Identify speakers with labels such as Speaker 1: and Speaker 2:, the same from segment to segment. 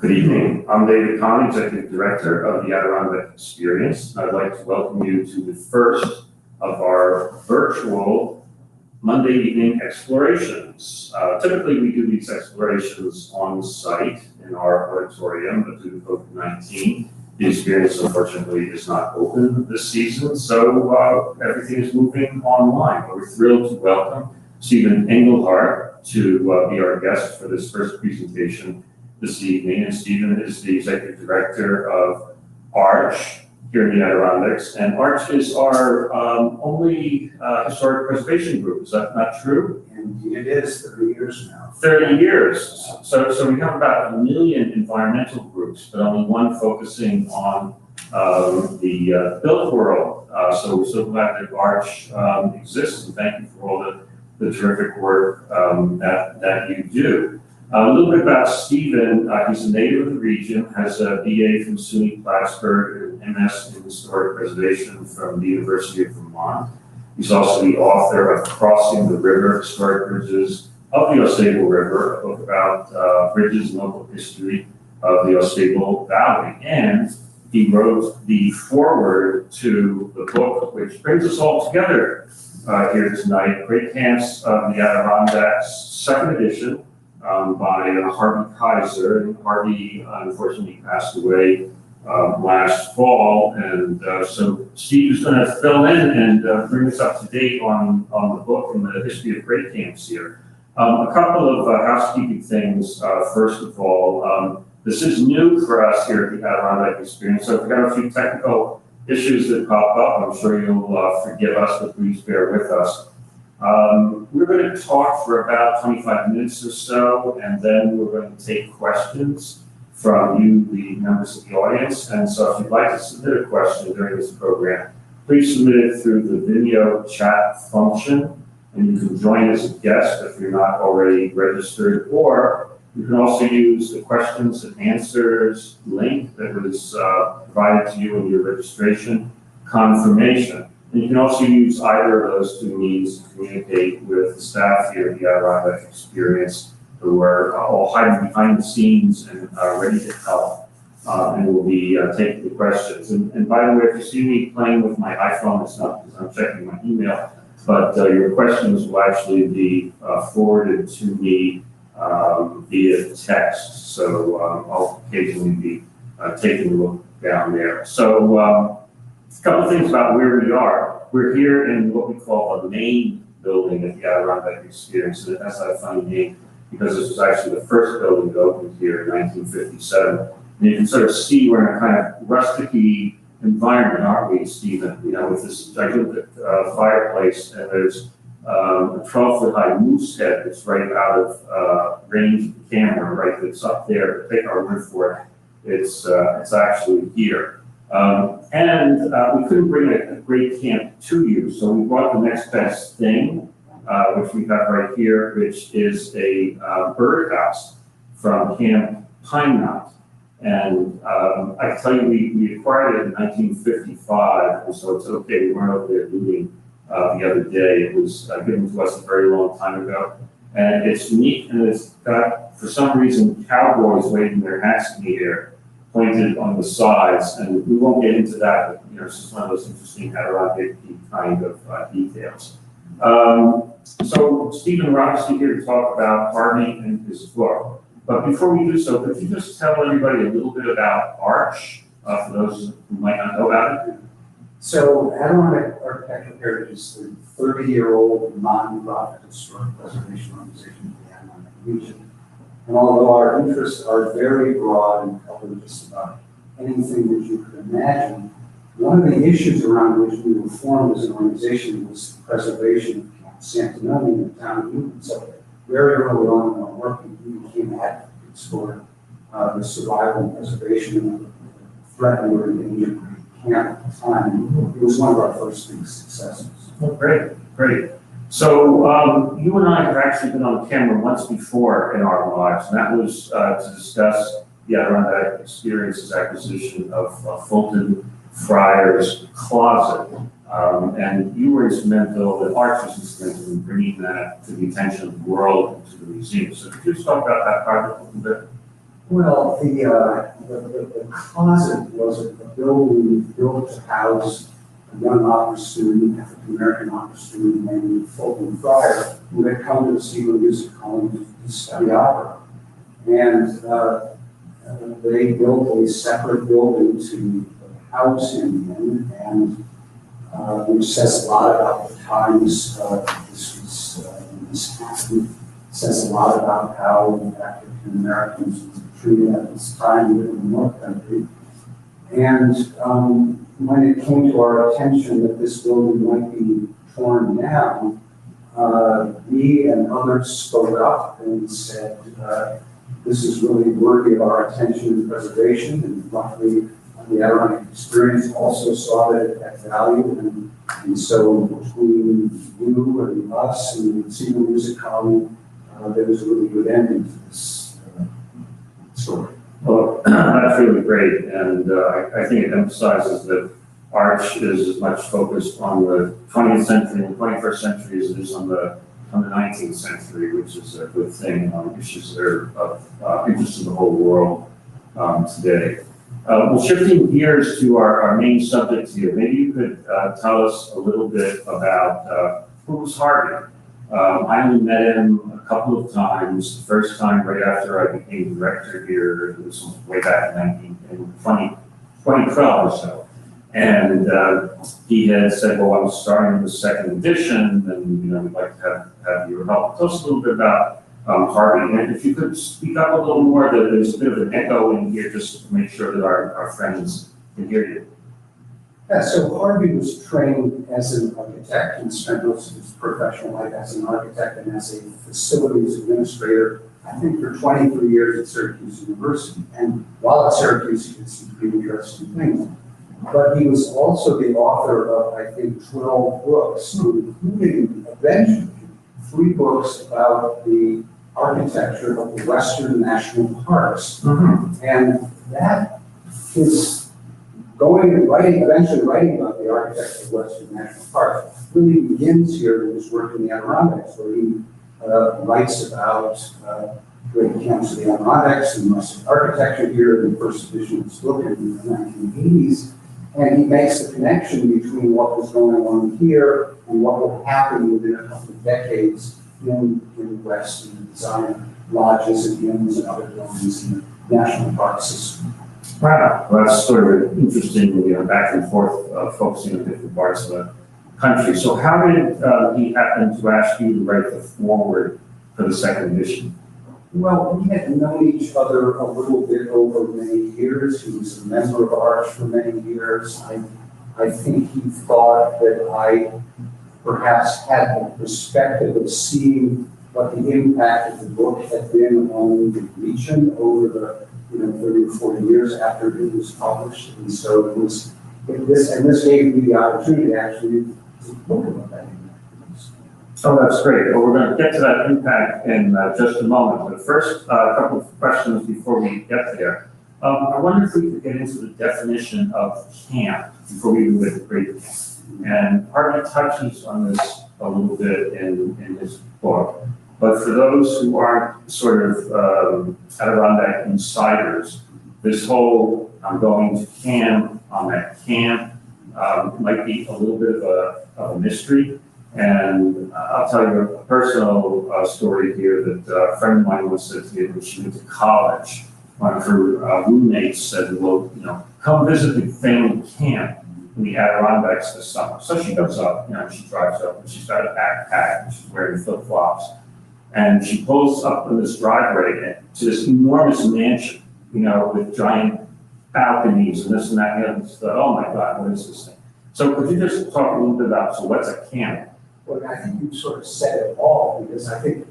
Speaker 1: Good evening. I'm David Kahn, Executive Director of the Adirondack Experience. I'd like to welcome you to the first of our virtual Monday evening explorations. Typically, we do these explorations on site in our auditorium, but due to COVID-19, the experience unfortunately is not open this season, so everything is moving online. But we're thrilled to welcome Stephen Engelhardt to be our guest for this first presentation this evening. And Stephen is the Executive Director of ARCH here in the Adirondacks. And ARCH is our only historic preservation group. Is that not true?
Speaker 2: Indeed it is, 30 years now.
Speaker 1: 30 years. So we have about 1 million environmental groups, but only one focusing on the built world. So we're so glad that ARCH exists, and thank you for all the terrific work that you do. A little bit about Stephen. He's a native of the region, has a BA from SUNY Plattsburgh and MS in Historic Preservation from the University of Vermont. He's also the author of Crossing the River, Historic Bridges of the Osable River, a book about bridges and local history of the Osable Valley. And he wrote the foreword to the book, which brings us all together here tonight, Great Camps of the Adirondacks, second edition, by Harvey Kaiser. And Harvey unfortunately passed away last fall, and so Steve is going to fill in and bring us up to date on the book and the history of great camps here. A couple of housekeeping things. First of all, this is new for us here at the Adirondack Experience, so if we've got a few technical issues that pop up, I'm sure you'll forgive us, but please bear with us. We're going to talk for about 25 minutes or so, and then we're going to take questions from you, the members of the audience. And so if you'd like to submit a question during this program, please submit it through the video chat function, and you can join as a guest if you're not already registered, or you can also use the questions and answers link that was provided to you in your registration confirmation. And you can also use either of those two means to communicate with the staff here at the Adirondack Experience, who are all hiding behind the scenes and ready to help, and we'll be taking the questions. And by the way, if you see me playing with my iPhone, it's not because I'm checking my email, but your questions will actually be forwarded to me via text. So I'll occasionally be taking a look down there. So a couple of things about where we are. We're here in what we call the main building at the Adirondack Experience. And it has that funny name because this was actually the first building that opened here in 1957. And you can sort of see we're in a kind of rustic-y environment, aren't we, Stephen? You know, with this gigantic fireplace, and there's a 12-foot high moose head that's right out of range of the camera, right? That's up there. Take our word for it. It's actually here. And we couldn't bring a great camp to you, so we brought the next best thing, which we have right here, which is a birdhouse from Camp Pine Knot. And I can tell you, we acquired it in 1955, and so it's okay, we weren't over there looting the other day. It was given to us a very long time ago. And it's unique, and it's got, for some reason, cowboys waving their hats in the air, pointed on the sides, and we won't get into that, but you know, it's just one of those interesting Adirondack kind of details. So Stephen, we're obviously here to talk about Harvey and his book. But before we do so, could you just tell everybody a little bit about ARCH, for those who might not know about it?
Speaker 2: So Adirondack Architectural Heritage is the 30-year-old non-profit historic preservation organization in the Adirondack region. And although our interests are very broad and cover just about anything that you could imagine, one of the issues around which we were formed as an organization was the preservation of Camp Santinelli in the town of Newton. So very early on in our work, we became advocates for the survival and preservation of the threatened or endangered camp at the time. It was one of our first big successes.
Speaker 1: Oh, great, great. So you and I have actually been on camera once before in our lives, and that was to discuss the Adirondack Experience's acquisition of Fulton Friar's Closet. And you were instrumental, and ARCH was instrumental in bringing that to the attention of the world and to the museum. So could you just talk about that project a little bit?
Speaker 2: Well, the closet was a building built to house a young opera student, African-American opera student named Fulton Fryer, who had come to see the music hall to study opera. And they built a separate building to house him in, and which says a lot about the times this happened. Says a lot about how African Americans were treated at this time in the North Country. And when it came to our attention that this building might be torn down, we and others spoke up and said, this is really worthy of our attention and preservation, and luckily the Adirondack experience also saw that it had value, and so between you and us and the Senior Music Colony, there was a really good ending to this story.
Speaker 1: Well, that's really great, and I think it emphasizes that Arch is as much focused on the 20th century and 21st century as it is on the 19th century, which is a good thing on issues that are of interest to the whole world today. Well, shifting gears to our main subject here, maybe you could tell us a little bit about who's Harvey. I only met him a couple of times. The first time right after I became director here, it was way back in 2012 or so. And he had said, well, I'm starting the second edition, and we'd like to have your help. Tell us a little bit about Harvey. And if you could speak up a little more, there's a bit of an echo in here just to make sure that our friends can hear you.
Speaker 2: Yeah, so Harvey was trained as an architect and spent most of his professional life as an architect and as a facilities administrator, I think for 23 years at Syracuse University. And while at Syracuse, he did some pretty interesting things. But he was also the author of, I think, 12 books, including eventually 3 books about the architecture of the Western National Parks. Mm-hmm. And that is eventually writing about the architecture of Western National Parks really begins here with his work in the Adirondacks, where he writes about great accounts of the Adirondacks and rustic architecture here in the first edition of his book in the 1980s. And he makes the connection between what was going on here and what will happen within a couple of decades in the West in the design of lodges and inns and other buildings in the national park system.
Speaker 1: Wow, well, that's sort of interesting, back and forth, focusing on different parts of the country. So how did he happen to ask you to write the foreword for the second edition?
Speaker 2: Well, we had known each other a little bit over many years. He was a member of Arch for many years. I think he thought that I perhaps had the perspective of seeing what the impact of the book had been on the region over the 30 or 40 years after it was published. And so this gave me the opportunity to actually look about that.
Speaker 1: Oh, that's great. Well, we're going to get to that impact in just a moment. But first, a couple of questions before we get there. I wonder if we could get into the definition of camp before we move into great camp. And Harvey touches on this a little bit in his book. But for those who aren't sort of Adirondack insiders, this whole I'm going to camp, I'm at camp, might be a little bit of a mystery. And I'll tell you a personal story here that a friend of mine once said to me when she went to college. One of her roommates said, well, come visit the family camp in the Adirondacks this summer. So she goes up, she drives up, and she's got a backpack, and she's wearing flip-flops. And she pulls up in this driveway to this enormous mansion, with giant balconies and this and that. And she thought, oh my God, what is this thing? So could you just talk a little bit about, so what's a camp?
Speaker 2: Well, I think you sort of said it all, because I think,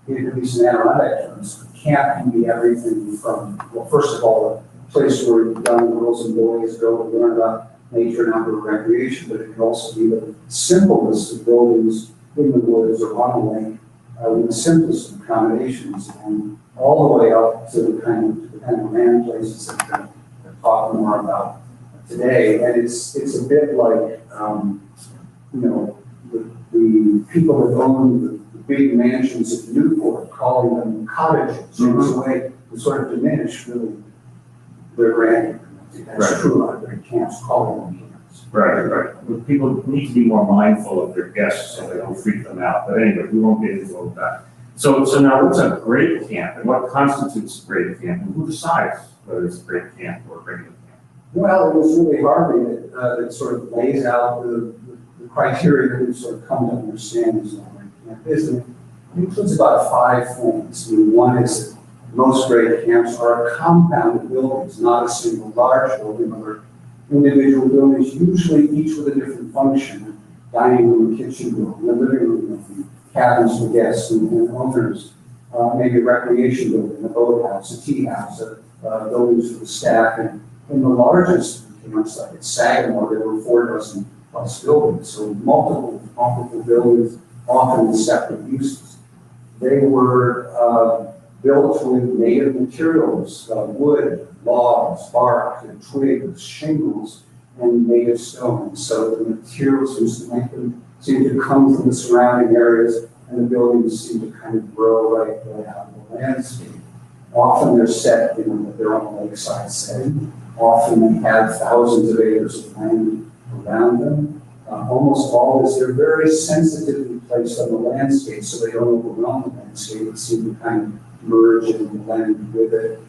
Speaker 2: at least in Adirondack terms, camp can be everything from, well, first of all, a place where young girls and boys go to learn about nature and outdoor recreation, but it can also be the simplest of buildings in the woods or on a lake with the simplest of accommodations, and all the way up to the kind of land places that we're talking more about today. And it's a bit like, the people that own the big mansions at Newport, calling them cottages. Mm-hmm. It was a way sort of diminish really their grandeur. I think that's
Speaker 1: Right.
Speaker 2: true about great camps, calling them camps.
Speaker 1: Right. But people need to be more mindful of their guests so they don't freak them out. But anyway, we won't get into all of that. So now what's a great camp and what constitutes a great camp and who decides whether it's a great camp or a regular camp?
Speaker 2: Well, it was really Harvey that sort of lays out the criteria that we sort of come to understand as what a great camp is. And it includes about 5 things. I mean, one is that most great camps are compound buildings, not a single large building, but individual buildings, usually each with a different function. Dining room, kitchen building, a living room, cabins for guests and owners, maybe a recreation building, a boathouse, a tea house, buildings for the staff. And in the largest camps, like at Sagamore, there were 4 dozen plus buildings. So multiple buildings, often with separate uses. They were built with native materials, wood, logs, bark, and twigs, shingles, and native stones. So the materials used to make them seem to come from the surrounding areas, and the buildings seem to kind of grow right out of the landscape. Often they're set in their own lakeside setting. Often they have thousands of acres of land around them. Almost always they're very sensitively placed on the landscape, so they don't overwhelm the landscape, but seem to kind of merge and blend with it.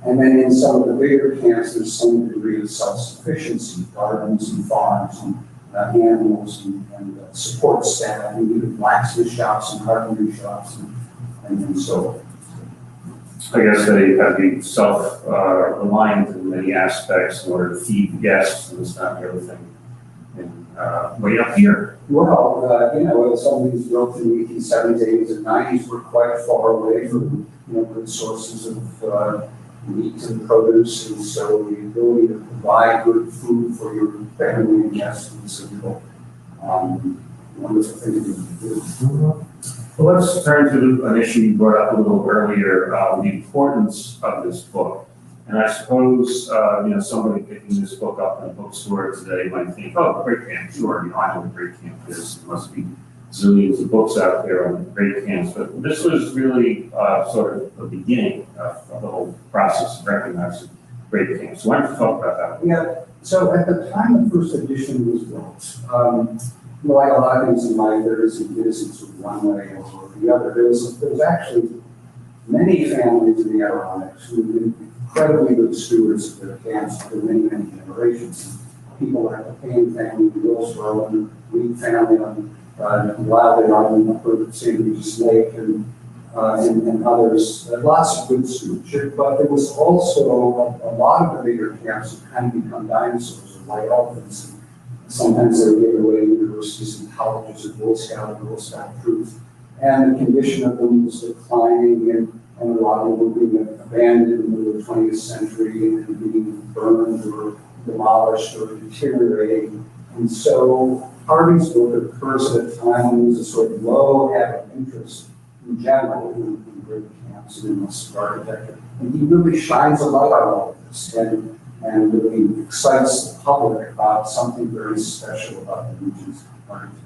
Speaker 2: And then in some of the bigger camps, there's some degree of self-sufficiency, gardens and farms and animals and support staff, and even blacksmith shops and carpentry shops and so on.
Speaker 1: I guess they have to be self-reliant in many aspects in order to feed guests and this, that, and everything. And way up here.
Speaker 2: Well, some of these built in the 1870s, 80s, and 90s were quite far away from, good sources of meat and produce, and so the ability to provide good food for your family and guests is a real wonderful thing to do.
Speaker 1: Well, let's turn to an issue you brought up a little earlier, the importance of this book. And I suppose, somebody picking this book up in a bookstore today might think, oh, great camp, sure, I know what great camp is. There must be zillions of books out there on great camps, but this was really sort of the beginning of the whole process of recognizing great camps. So why don't you talk about that?
Speaker 2: Yeah, so at the time the first edition was built, like a lot of things in life, there isn't sort of one way or the other. There was actually many families in the Adirondacs who have been incredibly good stewards of their camps for many, many generations. People like the Payne family, the Willsboro, and the Reed family on Wildly on Upper St. Regis Lake, and others. Lots of good stewardship, but there was also a lot of the bigger camps that kind of become dinosaurs or white elephants. Sometimes they were given away to universities and colleges or Girl Scout troops. And the condition of them was declining, and a lot of them were being abandoned in the middle of the 20th century and being burned or demolished or deteriorating. And so Harvey's book occurs at a time when there was a sort of low ebb of interest in general in great camps and in rustic architecture. And he really shines a light on all of this and really excites the public about something very special about the region's architecture.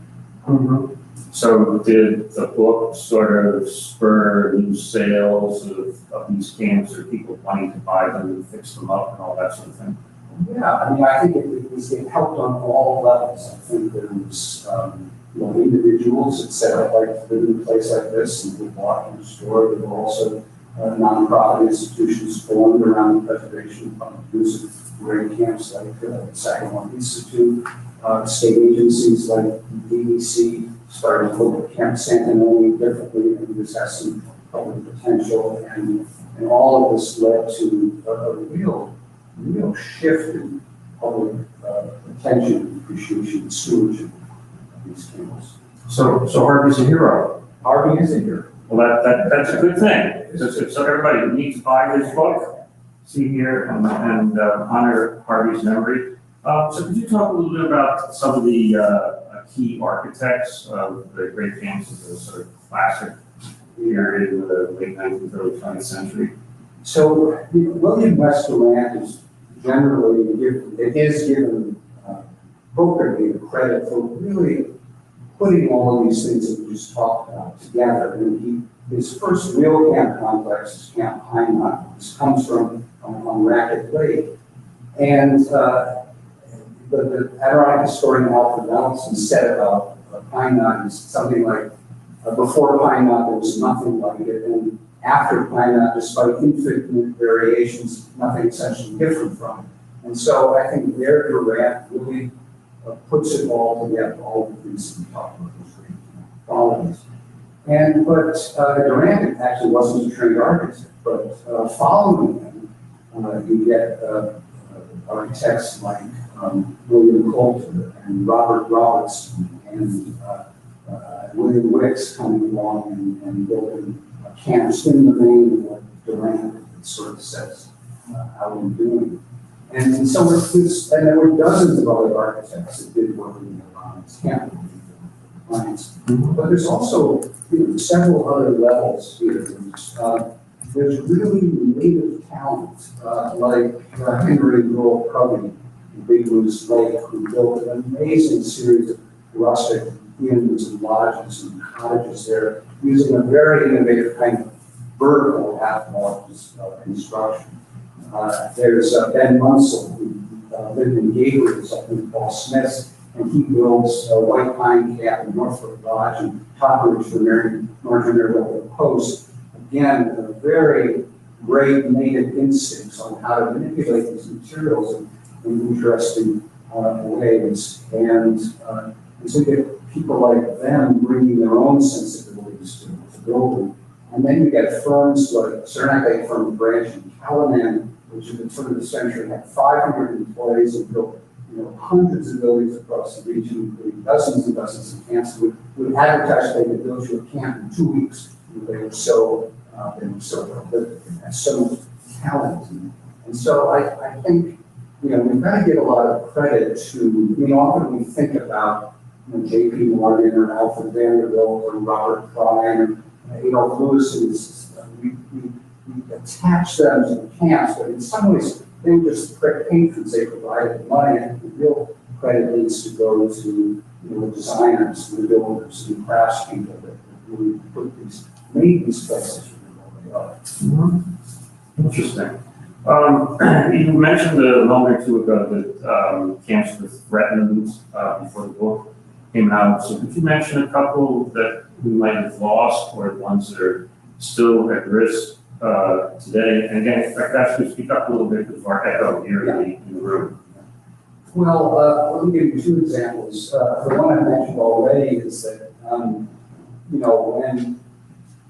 Speaker 1: Mm-hmm. So did the book sort of spur new sales of these camps, or people wanting to buy them and fix them up and all that sort of thing?
Speaker 2: Yeah, I think it helped on all levels. I think there was individuals that said, I'd like to live in a place like this, and would walk and restore. There were also nonprofit institutions formed around the preservation of use of great camps like Sagamore Institute, state agencies like DEC started to look at Camp Santanoni differently, and this has some public potential, and all of this led to a real shift in public attention, appreciation, and stewardship of these camps.
Speaker 1: So Harvey's a hero.
Speaker 2: Harvey is a hero.
Speaker 1: Well, that's a good thing. So everybody needs to buy this book, see here, and honor Harvey's memory. So could you talk a little bit about some of the key architects of the great camps of the sort of classic period in the late 19th, early 20th century?
Speaker 2: So William Westerland is generally given Booker gave credit for really putting all of these things that we just talked about together. And his first real camp complex is Camp Pine Knot. This comes from on Racket Lake. And the Adirondack historian Alfred Donaldson said about Pine Knot is something like, before Pine Knot there was nothing like it, and after Pine Knot, despite infinite variations, nothing essentially different from it. And so I think their Durant really puts it all together, all the things we talked about, those great qualities. But Durant actually wasn't a trained architect, but following him, you get architects like William Coulter and Robert Robertson and William Wicks coming along and building camps in the vein of what Durant sort of says how we're doing. And so and there were dozens of other architects that did work in the Adirondack camp clients. But there's also several other levels here. There's really native talent, like Henry Royal Covey in Big Moose Lake, who built an amazing series of rustic inns and lodges and cottages there, using a very innovative kind of vertical half-wall construction. There's Ben Munsell, who lived in Gabriel's up in Paul Smith's, and he builds White Pine Cap and Norfolk Lodge and Topperidge for Northern Marietta Post. Again, a very great native instincts on how to manipulate these materials in interesting ways. And so you get people like them bringing their own sensibilities to building. And then you get firms like Saranac firm branch in Callanan, which at the turn of the century had 500 employees and built hundreds of buildings across the region, including dozens and dozens of camps. Would advertise they could build you a camp in 2 weeks. They were so well built and had so much talent. And so I think we've got to give a lot of credit to, often we think about J.P. Morgan or Alfred Vanderbilt or Robert Klein or Adolph Lewis, we attach them to the camps, but in some ways they were just patrons. They provided money, and the real credit needs to go to the designers, the builders, the craftspeople that really made these places what they are.
Speaker 1: Mm-hmm. Interesting. You mentioned a moment or two ago that camps were threatened before the book came out. So could you mention a couple that we might have lost or ones that are still at risk today? And again, if I could ask you to speak up a little bit with our echo here in the room.
Speaker 2: Well, let me give you 2 examples. The one I mentioned already is that, when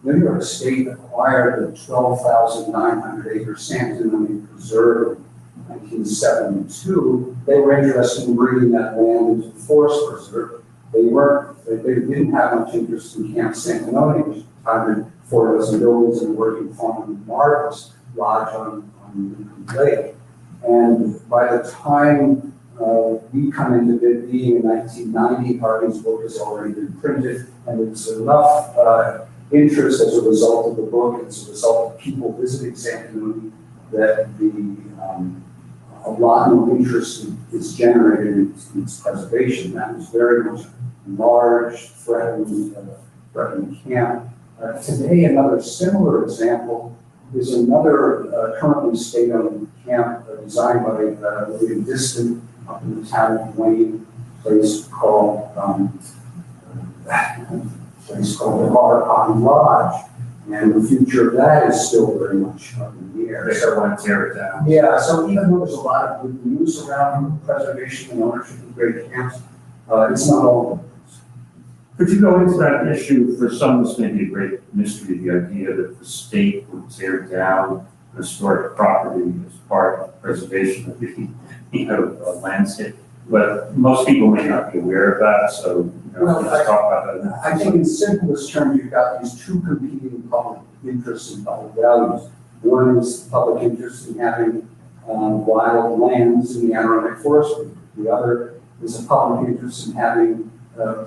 Speaker 2: New York State acquired the 12,900 acre Santanoni Preserve in 1972, they were interested in bringing that land into the Forest Preserve. They didn't have much interest in Camp Santanoni, which had 4 dozen buildings and a working farm and marvelous lodge on Lincoln Lake. And by the time we come into being in 1990, Harvey's book has already been printed, and it's enough interest as a result of the book, as a result of people visiting Santanoni, that a lot of interest is generated in its preservation. That was very much a large, threatened camp. Today, another similar example is another currently state-owned camp designed by William Diston up in the town of Wayne, a place called the Bar Pond Lodge. And the future of that is still very much up in the air.
Speaker 1: They want to tear it down.
Speaker 2: Yeah, so even though there's a lot of good news around preservation and ownership of great camps, it's not all good.
Speaker 1: Could you go into that issue? For some, this may be a great mystery, the idea that the state would tear down historic property as part of preservation of the landscape. But most people may not be aware of that, so let's talk about that.
Speaker 2: I think in simplest terms, you've got these 2 competing public interests and public values. One is the public interest in having wild lands in the Adirondack Forest. The other is a public interest in having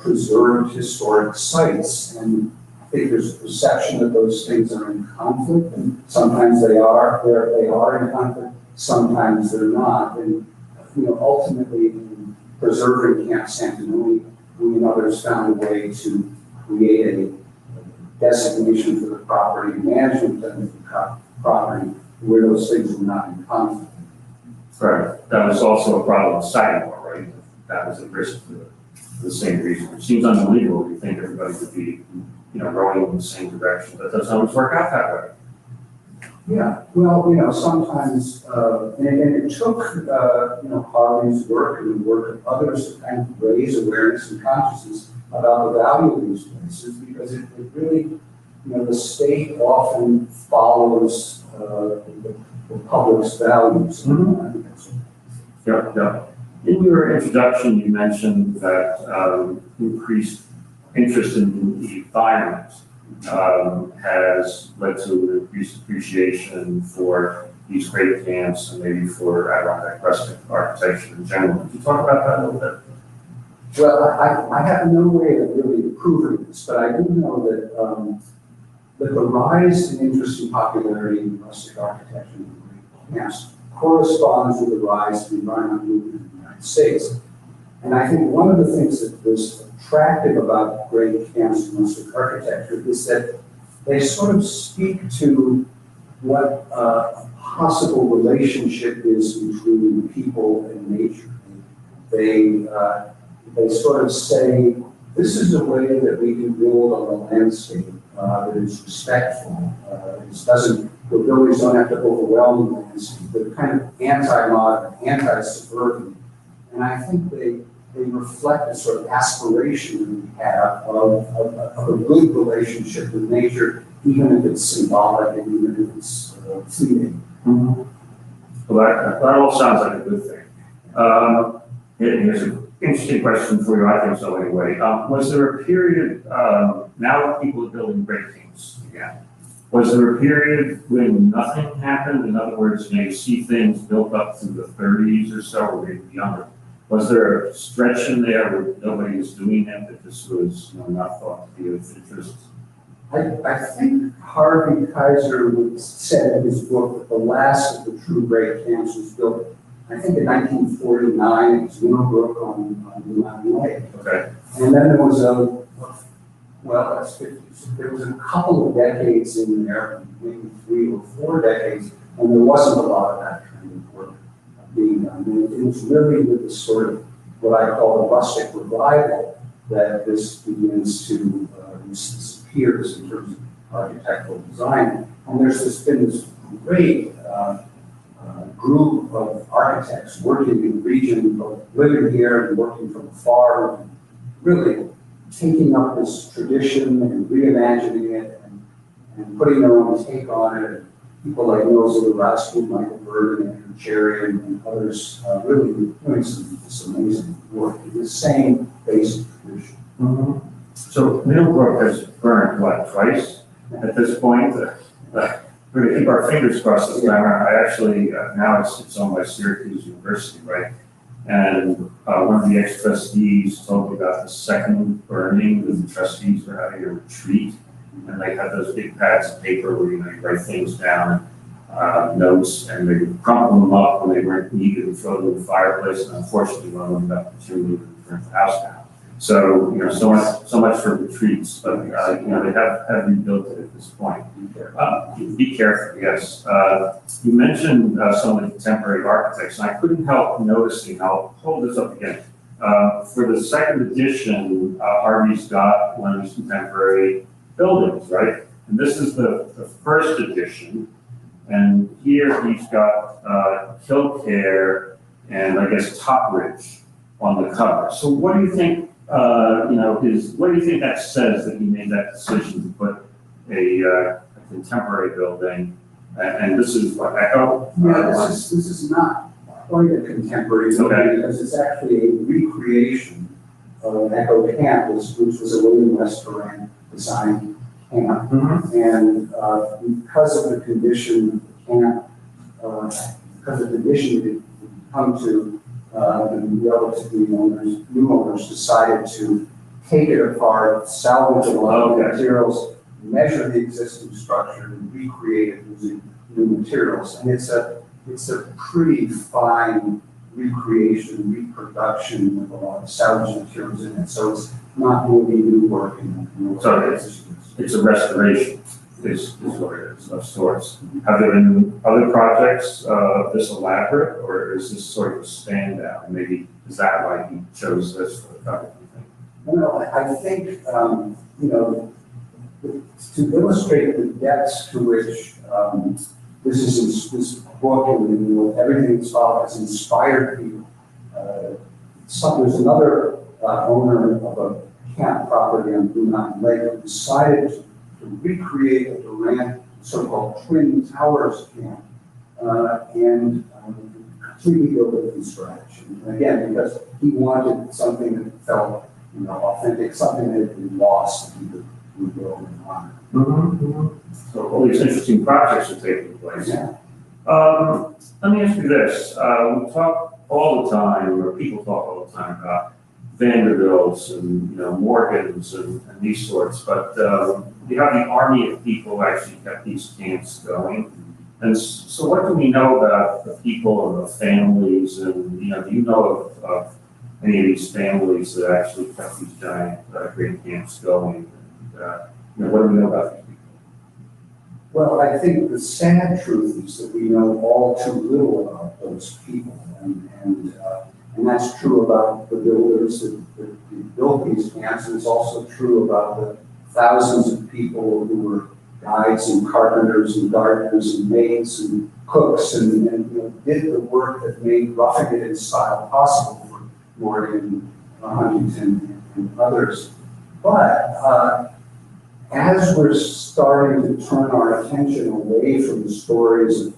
Speaker 2: preserved historic sites. And I think there's a perception that those things are in conflict, and sometimes they are in conflict, sometimes they're not. And ultimately, in preserving Camp Santanoni, we and others found a way to create a designation for the property, management of the property, where those things were not in conflict.
Speaker 1: Right, that was also a problem with sidewalk, right? That was a risk for the same reason. It seems unbelievable if you think everybody would be, rowing in the same direction, but that doesn't always work out that way.
Speaker 2: Yeah, well, sometimes, and it took, Harvey's work and the work of others to kind of raise awareness and consciousness about the value of these places, because it really, the state often follows the public's values.
Speaker 1: Yeah. In your introduction, you mentioned that increased interest in the environment has led to an increased appreciation for these great camps and maybe for Adirondack rustic architecture in general. Could you talk about that a little bit?
Speaker 2: Well, I have no way of really proving this, but I do know that the rise in interest and popularity in rustic architecture and great camps corresponds with the rise of the environmental movement in the United States. And I think one of the things that was attractive about great camps and rustic architecture is that they sort of speak to what a possible relationship is between people and nature. They sort of say, this is a way that we can build on a landscape that is respectful. The buildings don't have to overwhelm the landscape. They're kind of anti-modern, anti-suburban. And I think they reflect a sort of aspiration that we have of a good relationship with nature, even if it's symbolic and even if it's fleeting.
Speaker 1: Well, that all sounds like a good thing. Here's an interesting question for you, I think so anyway. Was there a period, now that people are building great things again, was there a period when nothing happened? In other words, you see things built up through the 30s or so, or maybe younger. Was there a stretch in there where nobody was doing it, that this was not thought to be of interest?
Speaker 2: I think Harvey Kaiser said in his book that the last of the true great camps was built, I think in 1949, it was Willowbrook on the Mountain Lake.
Speaker 1: Okay.
Speaker 2: And then there was there was a couple of decades in there, maybe 3 or 4 decades, and there wasn't a lot of that kind of work being done. And it was really with this sort of what I call a rustic revival that this begins to this appears in terms of architectural design. And there's been this great group of architects working in the region, both living here and working from afar, and really taking up this tradition and reimagining it and putting their own take on it. And people like rustic, Michael Berg and Andrew Cherry and others really doing this amazing work in the same basic tradition.
Speaker 1: So Middlebrook has burned, what, twice at this point? We're going to keep our fingers crossed this time around. I actually, now it's owned by Syracuse University, right? And one of the ex-trustees told me about the second burning that the trustees were having a retreat. And they had those big pads of paper where, you write things down, notes, and they would crumple them up when they weren't needed and throw them in the fireplace. And unfortunately, one of them got the chimney and burnt the house down. So, so much for retreats, but, they have rebuilt it at this point. Be careful, yes. You mentioned some of the contemporary architects, and I couldn't help noticing, I'll hold this up again. For the second edition, Harvey's got one of these contemporary buildings, right? And this is the first edition, and here he's got Killcare and I guess Topridge on the cover. So what do you think? What do you think that says that he made that decision to put a contemporary building? And this is what Echo?
Speaker 2: Yeah, this is not quite a contemporary building because it's actually a recreation of Echo Campus, which was a William Restaurant design camp. And because of the condition of the camp, because of the condition it had come to, the relatively new owners decided to take it apart, salvage a lot of materials, measure the existing structure, and recreate it using new materials. And it's a pretty fine recreation, reproduction with a lot of salvage materials in it. So it's not really new work in
Speaker 1: So it's a restoration, is what it is, of sorts. Have there been other projects this elaborate, or is this sort of a standout? Maybe is that why he chose this for the project?
Speaker 2: Well, I think, you know, to illustrate the depths to which this book and you know, everything that's followed has inspired people. There's another owner of a camp property on Blue Mountain Lake who decided to recreate a Durant so-called Twin Towers camp and completely build it from scratch. And again, because he wanted something that felt, you know, authentic, something that had been lost that he could rebuild and honor.
Speaker 1: So all these interesting projects are taking place.
Speaker 2: Yeah.
Speaker 1: Let me ask you this. We talk all the time, or people talk all the time about Vanderbilts and, you know, Morgans and these sorts, but you have the army of people who actually kept these camps going. And so what do we know about the people and the families, and, you know, do you know of any of these families that actually kept these giant great camps going? And, you know, what do we know about these people?
Speaker 2: Well, I think the sad truth is that we know all too little about those people, and that's true about the builders that built these camps, and it's also true about the thousands of people who were guides and carpenters and gardeners and maids and cooks and you know, did the work that made roughing it in style possible for Morgan, Huntington, and others. But as we're starting to turn our attention away from the stories of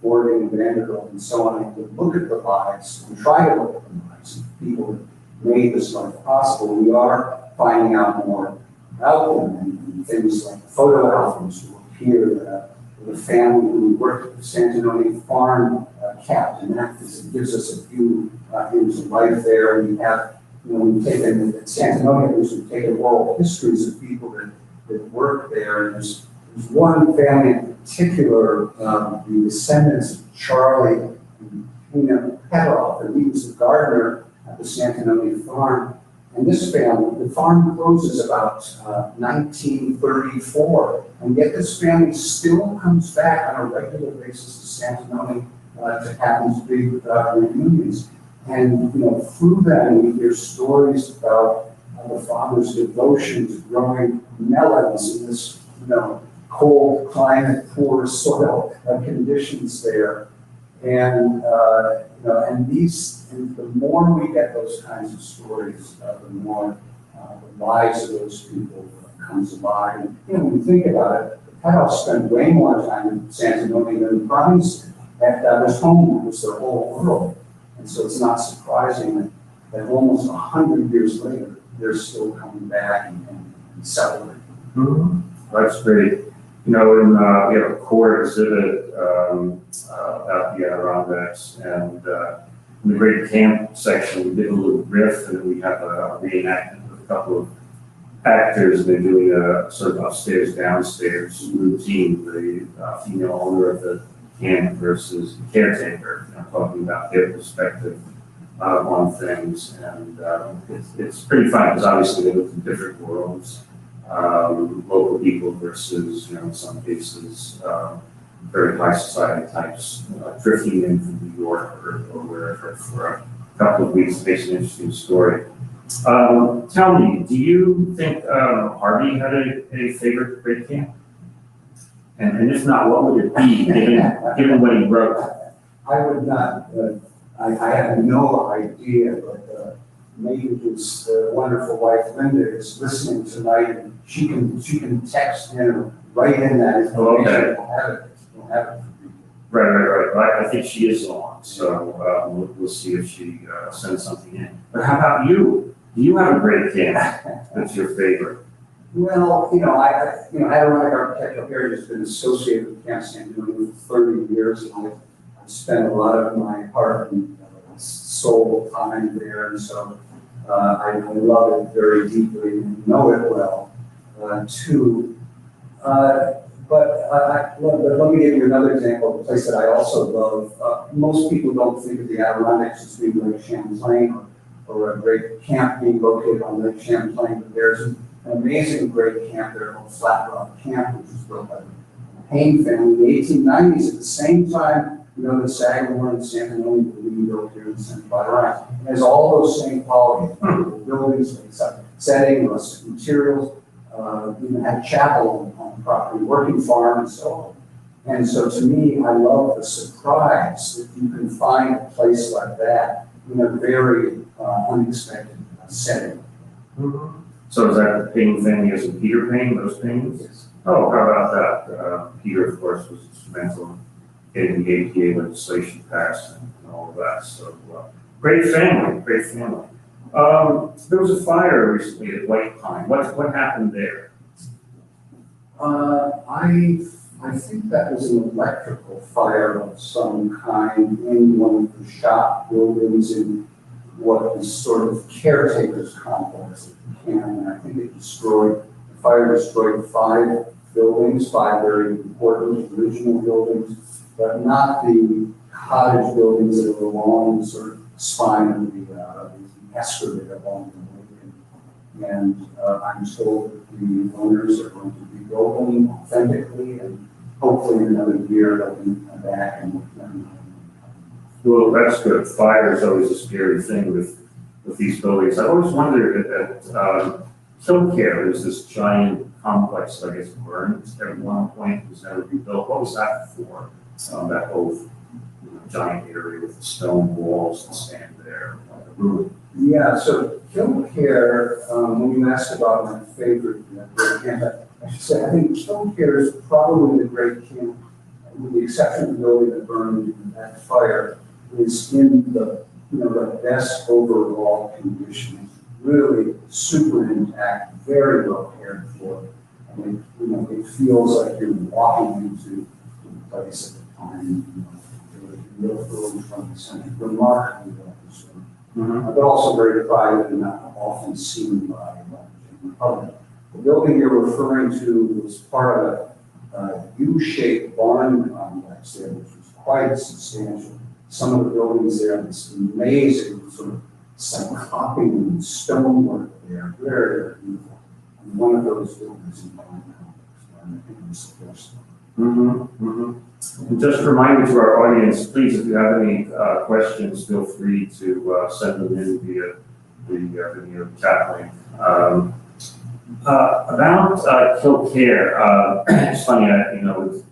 Speaker 2: Morgan and Vanderbilt and so on, and to look at the lives and try to look at the lives of people that made this life possible, we are finding out more about them and things like photo albums will appear. The family who worked at the Santanoni farm kept, and that gives us a view into life there. And we have, you know, we've taken at Santanoni, we've taken oral histories of people that worked there. And there's one family in particular, the descendants of Charlie and Tina Petoff, and he was the gardener at the Santanoni farm. And this family, the farm closes about 1934, and yet this family still comes back on a regular basis to Santanoni to have these big reunions. And you know, through them we hear stories about the father's devotion to growing melons in this, you know, cold climate, poor soil conditions there. And you know, and the more we get those kinds of stories, the more the lives of those people comes alive. And you know, when you think about it, the Petoffs spent way more time in Santanoni than the Browns did. That was home, was their whole world. And so it's not surprising that almost 100 years later, they're still coming back and celebrating.
Speaker 1: That's great. You know, we have a core exhibit about the Adirondacks, and in the great camp section, we did a little riff, and we have a reenactment with a couple of actors. They're doing a sort of upstairs, downstairs routine. The female owner of the camp versus the caretaker, you know, talking about their perspective on things, and it's pretty fun because obviously they live in different worlds. Local people versus, you know, in some cases, very high society types drifting in from New York or wherever for a couple of weeks. Makes an interesting story. Tell me, do you think Harvey had a favorite great camp? And if not, what would it be, given what he wrote?
Speaker 2: I would not. I have no idea, but maybe his wonderful wife Linda is listening tonight, and she can text in, write in that information.
Speaker 1: Oh, okay.
Speaker 2: We'll have it.
Speaker 1: Right. I think she is on, so we'll see if she sends something in. But how about you? Do you have a great camp that's your favorite?
Speaker 2: Well, you know, Adirondack Architectural Heritage has been associated with Camp Santanoni for 30 years, and I've spent a lot of my heart and soul time there, and so I love it very deeply and know it well. Let me give you another example of a place that I also love. Most people don't think of the Adirondacks as being Lake Champlain or a great camp being located on Lake Champlain, but there's an amazing great camp there called Flat Rock Camp, which was built by the Payne family in the 1890s. At the same time, the Sagamore and San Antonio were being built here in the Central Adirondacks. It has all those same qualities: buildings, setting, rustic materials. Even had a chapel on the property, working farm, and so on. And so to me, I love the surprise that you can find a place like that in a very unexpected setting.
Speaker 1: Mm-hmm. So is that the Payne family as in Peter Payne, those Paynes?
Speaker 2: Yes.
Speaker 1: Oh, how about that? Peter, of course, was instrumental in getting the APA legislation passed and all of that. So great family, great family. There was a fire recently at White Pine. What happened there?
Speaker 2: I think that was an electrical fire of some kind in one of the shop buildings in what is sort of caretaker's complex at the camp. And I think the fire destroyed 5 buildings, 5 very important original buildings, but not the cottage buildings that are along the sort of spine of the escarpment along the way. And I'm told that the owners are going to be building authentically, and hopefully in another year they'll be back and
Speaker 1: Well, that's good. Fire is always a scary thing with these buildings. I've always wondered at Killcare, there's this giant complex that gets burned at one point, was never rebuilt. What was that for? That whole giant area with the stone walls that stand there, like a ruin.
Speaker 2: Yeah, so Killcare, when you asked about my favorite great camp, I should say I think Killcare is probably the great camp, with the exception of the building that burned in that fire, is in the the best overall condition. Really super intact, very well cared for. And it feels like you're walking into the place at the time. Real from the center, remarkably well preserved.
Speaker 1: Mm-hmm.
Speaker 2: But also very private and not often seen by the public. The building you're referring to was part of a U-shaped barn complex there, which was quite substantial. Some of the buildings there, this amazing sort of cyclopean stonework there, very, very beautiful. And one of those buildings in barn complex, and I think it was the first one.
Speaker 1: Mm-hmm. Mm-hmm. And just a reminder to our audience, please, if you have any questions, feel free to send them in via the video chat link. About Killcare, it's funny,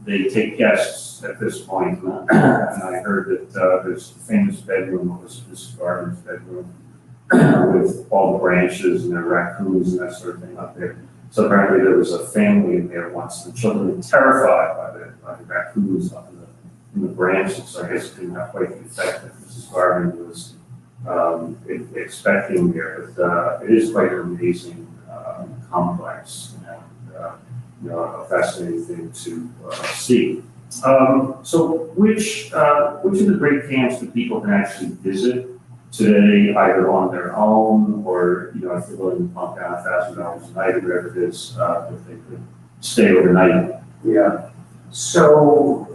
Speaker 1: they take guests at this point, and I heard that there's a famous bedroom, what was this garden's bedroom, with all the branches and the raccoons and that sort of thing up there. So apparently there was a family in there once. The children were terrified by the raccoons up in the branches. So I guess it didn't have quite the effect that Mrs. Garvin was expecting there. But it is quite an amazing complex and a fascinating thing to see. So which of the great camps that people can actually visit today, either on their own or, if they're willing to pump down $1,000 a night or whatever it is, if they could stay overnight? Yeah. So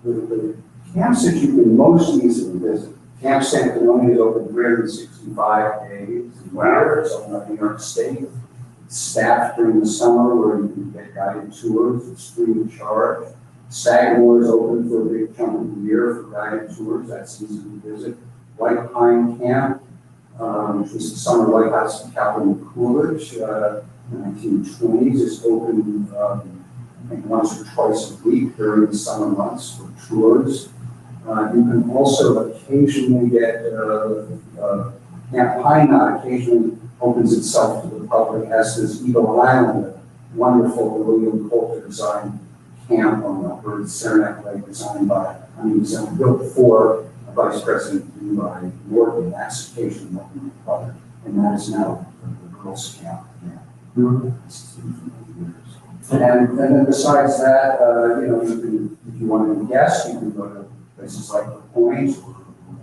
Speaker 1: the camps that you can most easily visit, Camp San Antonio is open 365 days a year. It's open up in New York State. It's staffed during the summer where you can get guided tours. It's free of charge. Sagamore is open for a big chunk of the year for guided tours. That's easy to visit. White Pine Camp, which was the summer lighthouse in Calvin Coolidge, in the 1920s, is open, I think once or twice a week during the summer months for tours. You can also occasionally get, Camp Pine Knot occasionally opens itself to the public, as does Eagle Island, a wonderful William Coulter designed camp on the Upper Saranac Lake, built for Vice President Levi Morgan. That's occasionally open to the public, and that is now the Girls Camp. Mm-hmm.
Speaker 2: And then besides that, you can, if you want to guest, you can go to places like the Point or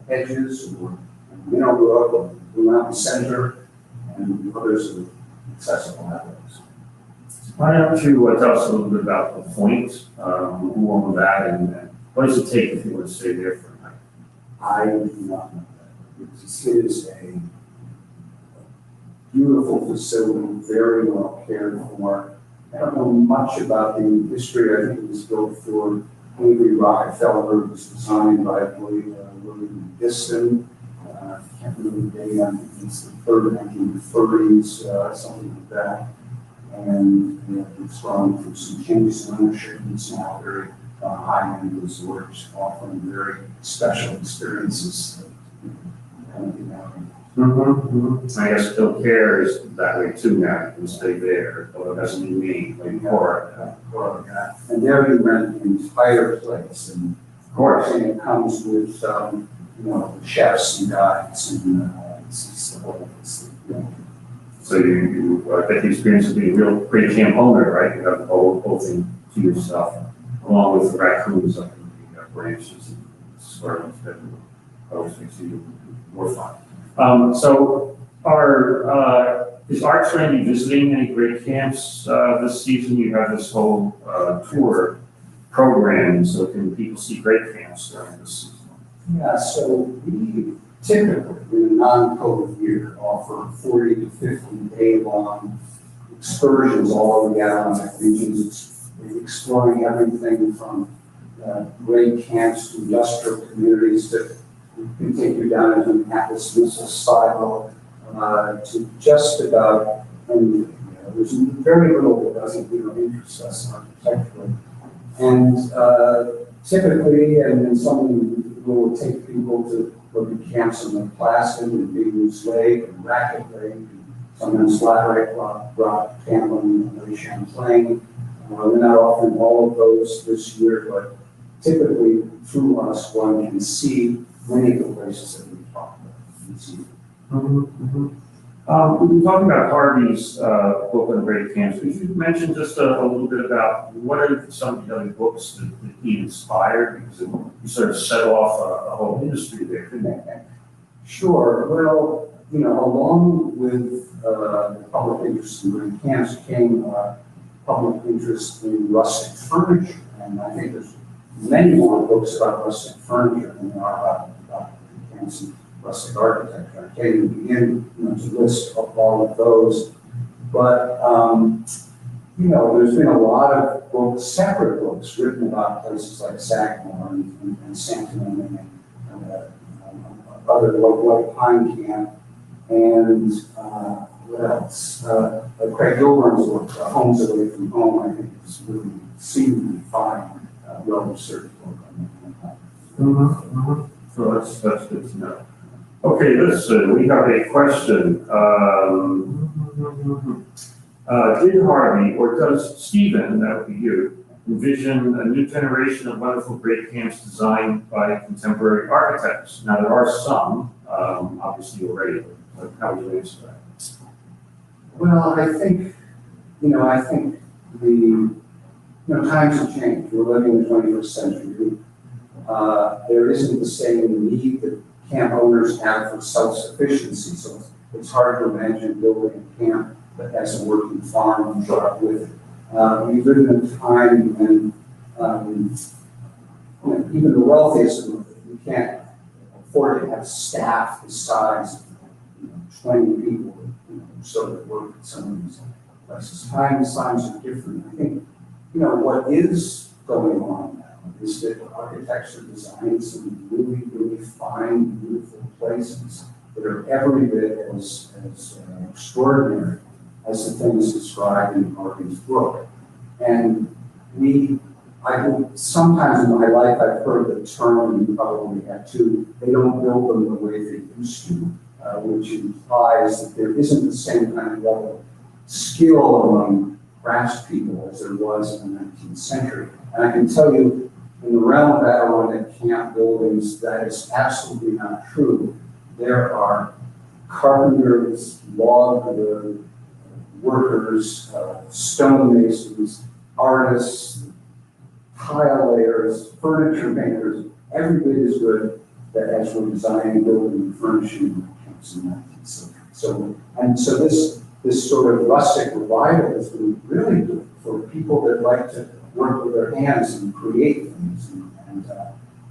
Speaker 2: Hedges or Minnowbrook or Blue Mountain Center, and others are accessible that way.
Speaker 1: Why don't you tell us a little bit about the point, who owned that, and what does it take if you want to stay there for a night?
Speaker 2: I do not know that. It is a beautiful facility, very well cared for. I don't know much about the history. I think it was built for Harvey Rockefeller. It was designed by, I believe, William Diston. I can't remember the date. I think it's the 1930s, something like that. And it's gone through some changes in ownership. It's now a very high-end resort, offering very special experiences.
Speaker 1: I guess Bill Care is that way too now. You can stay there, although it doesn't mean like more.
Speaker 2: And there you rent the entire place, and
Speaker 1: Of course.
Speaker 2: and it comes with the chefs and guides, and it's the whole.
Speaker 1: So I bet the experience would be a real great camp owner, right? You have the whole thing to yourself, along with the raccoons up in the branches and squirrels that always makes you more fun. So is Arch going to be visiting any great camps this season? You have this whole tour program, so can people see great camps during this season?
Speaker 2: Yeah, so we typically, in a non-COVID year, offer 40 to 50 day-long excursions all over the Adirondack regions, exploring everything from great camps to industrial communities that can take you down into Annapolis, Mississauga, to just about anything. There's very little that doesn't interest us architecturally. And typically, and something will take people to look at camps in Lake Placid and Big Moose Lake and Racket Lake, and sometimes Flat Rock, Cameron, and Lake Champlain. We're not offering all of those this year, but typically through us, one can see many of the places that we've talked about.
Speaker 1: We've been talking about Harvey's book on great camps. Could you mention just a little bit about what are some of the other books that he inspired? Because you sort of set off a whole industry there, didn't you?
Speaker 2: Sure. Well, along with the public interest in great camps came public interest in rustic furniture. And I think there's many more books about rustic furniture than there are about camps and rustic architecture. I can't even begin to list all of those. But, there's been a lot of books, separate books, written about places like Sagamore and Santamon and other White Pine Camp. And what else? Craig Gilburn's book, Homes Away from Home, I think is really seemingly fine, well-researched book on that.
Speaker 1: So that's good to know. Okay, listen, we have a question. Did Harvey, or does Stephen, that would be you, envision a new generation of wonderful great camps designed by contemporary architects? Now, there are some, obviously already, but how would you answer that?
Speaker 2: Well, I think the times have changed. We're living in the 21st century. There isn't the same need that camp owners have for self-sufficiency, so it's hard to imagine building a camp that has a working farm job with it. We live in a time when even the wealthiest of them, we can't afford to have staff the size of 20 people so that work at some of these places. Times are different. I think what is going on now is that architects are designing some really, really fine, beautiful places that are every bit as extraordinary as the things described in Harvey's book. And sometimes in my life I've heard the term, and you probably have too, they don't build them the way they used to, which implies that there isn't the same kind of level of skill among craftspeople as there was in the 19th century. And I can tell you, in the realm of Adirondack camp buildings, that is absolutely not true. There are carpenters, log workers, stonemasons, artists, tile layers, furniture makers, every bit as good as we're designing, building, and furnishing camps in the 19th century. So this sort of rustic revival has been really good for people that like to work with their hands and create things, and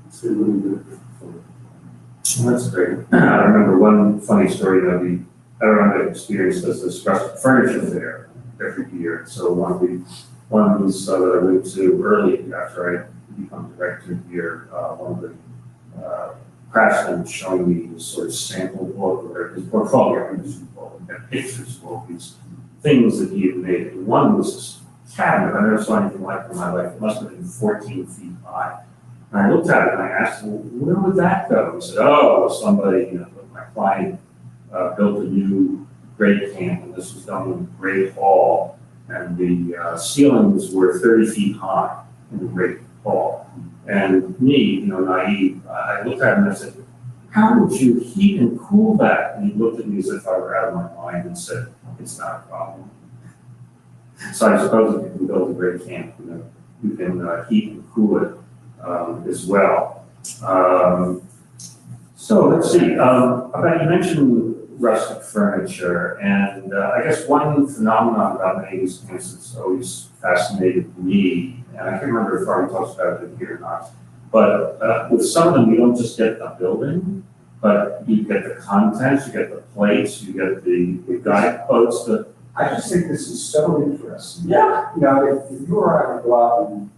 Speaker 2: it's been really good for
Speaker 1: Well, that's great. I remember one funny story of the Adirondack experience does this rustic furniture fair every year. So one of the ones that I went to early after I become director here, one of the craftsmen showing me this sort of sample book or his portfolio, and had pictures of all these things that he had made. And one was this cabinet. I never saw anything like it in my life. It must have been 14 feet high. And I looked at it and I asked him, well, where would that go? He said, oh, somebody, my client built a new great camp, and this was done in a great hall, and the ceilings were 30 feet high in the great hall. And me, naive, I looked at him and I said, how would you heat and cool that? And he looked at me as if I were out of my mind and said, it's not a problem. So I suppose if you can build a great camp, you can heat and cool it as well. So let's see, about you mentioned rustic furniture, and I guess one phenomenon about many of these camps that's always fascinated me, and I can't remember if Harvey talks about it here or not, but with some of them, you don't just get the building, but you get the contents, you get the plates, you get the guideposts.
Speaker 2: I just think this is so interesting.
Speaker 1: Yeah.
Speaker 2: If you or I would go out and,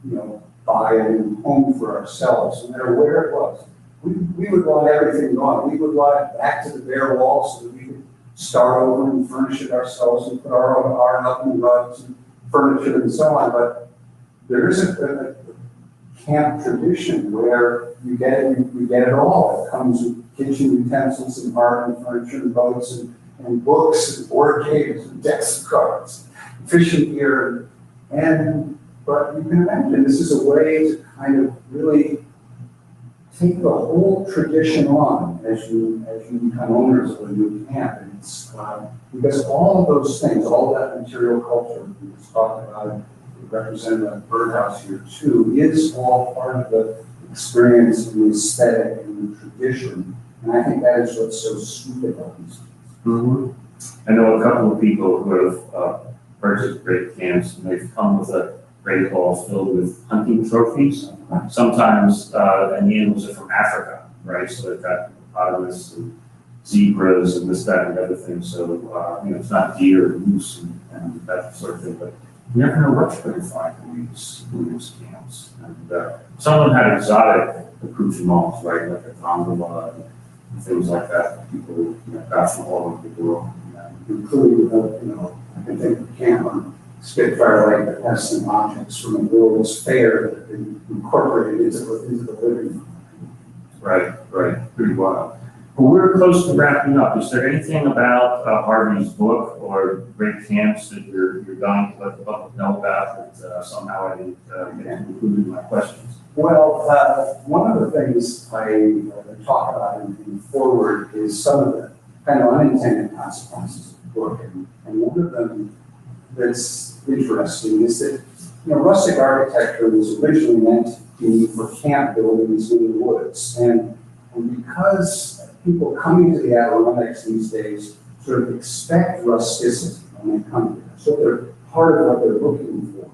Speaker 2: buy a new home for ourselves, no matter where it was, we would want everything gone. We would want it back to the bare walls so that we could start over and furnish it ourselves and put our own art up and rugs and furniture and so on. But there isn't a camp tradition where you get it all. It comes with kitchen utensils and art and furniture and boats and books and board games and decks of cards, fishing gear, but you can imagine this is a way to kind of really take the whole tradition on as you become owners of a new camp. And it's because all of those things, all that material culture we just talked about, represented by the birdhouse here too, is all part of the experience and the aesthetic and the tradition. And I think that is what's so sweet about these things.
Speaker 1: Mm-hmm. I know a couple of people who have purchased great camps, and they've come with a great hall filled with hunting trophies. Sometimes, and the animals are from Africa, right? So they've got hippopotamus and zebras and this, that, and the other thing. So, it's not deer and moose and that sort of thing, but you never know what you're going to find in these camps. And some of them had exotic accoutrements, right? Like a gondola and things like that. People, got from all over the world.
Speaker 2: Including, I can think of camp on Spitfire Lake that has some objects from the World's Fair that have been incorporated into the living room.
Speaker 1: Right, pretty wild. Well, we're close to wrapping up. Is there anything about Harvey's book or great camps that you're dying to let the public know about that somehow I didn't get included in my questions?
Speaker 2: Well, one of the things I talk about in the forward is some of the kind of unintended consequences of the book. And one of them that's interesting is that, rustic architecture was originally meant to be for camp buildings in the woods. And because people coming to the Adirondacks these days sort of expect rusticity when they come here, so they're part of what they're looking for,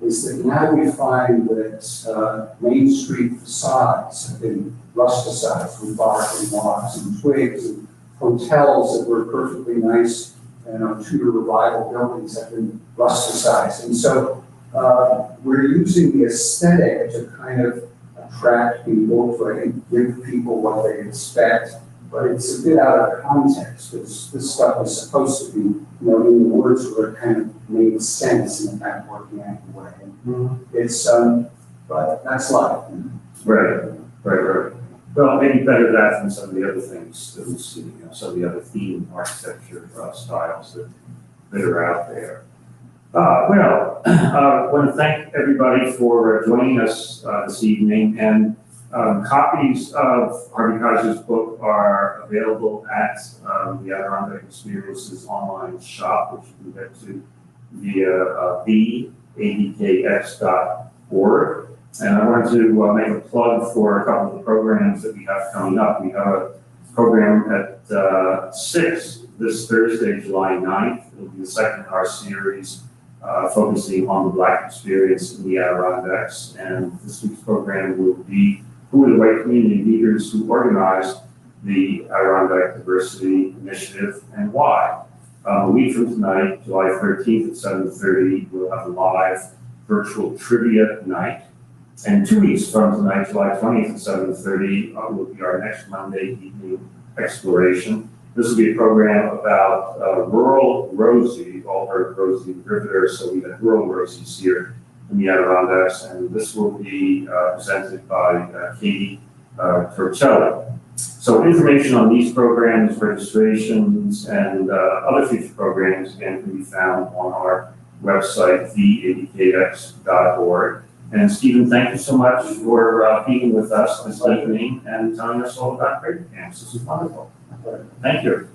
Speaker 2: is that now we find that Main Street facades have been rusticized with bark and logs and twigs, and hotels that were perfectly nice, Tudor revival buildings have been rusticized. And so we're using the aesthetic to kind of attract people, to give people what they expect, but it's a bit out of context because this stuff is supposed to be, in the words where it kind of made sense in a kind of organic way. It's, but that's life.
Speaker 1: Right. Well, maybe better that than some of the other things that we see, some of the other theme architecture styles that are out there. I want to thank everybody for joining us this evening, and copies of Harvey Kaiser's book are available at the Adirondack Experiences online shop, which you can get to via theadkx.org. And I wanted to make a plug for a couple of the programs that we have coming up. We have a program at 6 this Thursday, July 9th. It'll be the second in our series focusing on the Black experience in the Adirondacks. And this week's program will be who are the right community leaders who organized the Adirondack Diversity Initiative and why. A week from tonight, July 13th at 7:30, we'll have a live virtual trivia night. And 2 weeks from tonight, July 20th at 7:30, will be our next Monday evening exploration. This will be a program about rural Rosie. You've all heard of Rosie the Riveter, so we have rural Rosies here in the Adirondacks, and this will be presented by Katie Torcelli. So information on these programs, registrations, and other future programs, again, can be found on our website, theadkx.org. And Stephen, thank you so much for being with us this evening and telling us all about Great Camps. This is wonderful. Thank you.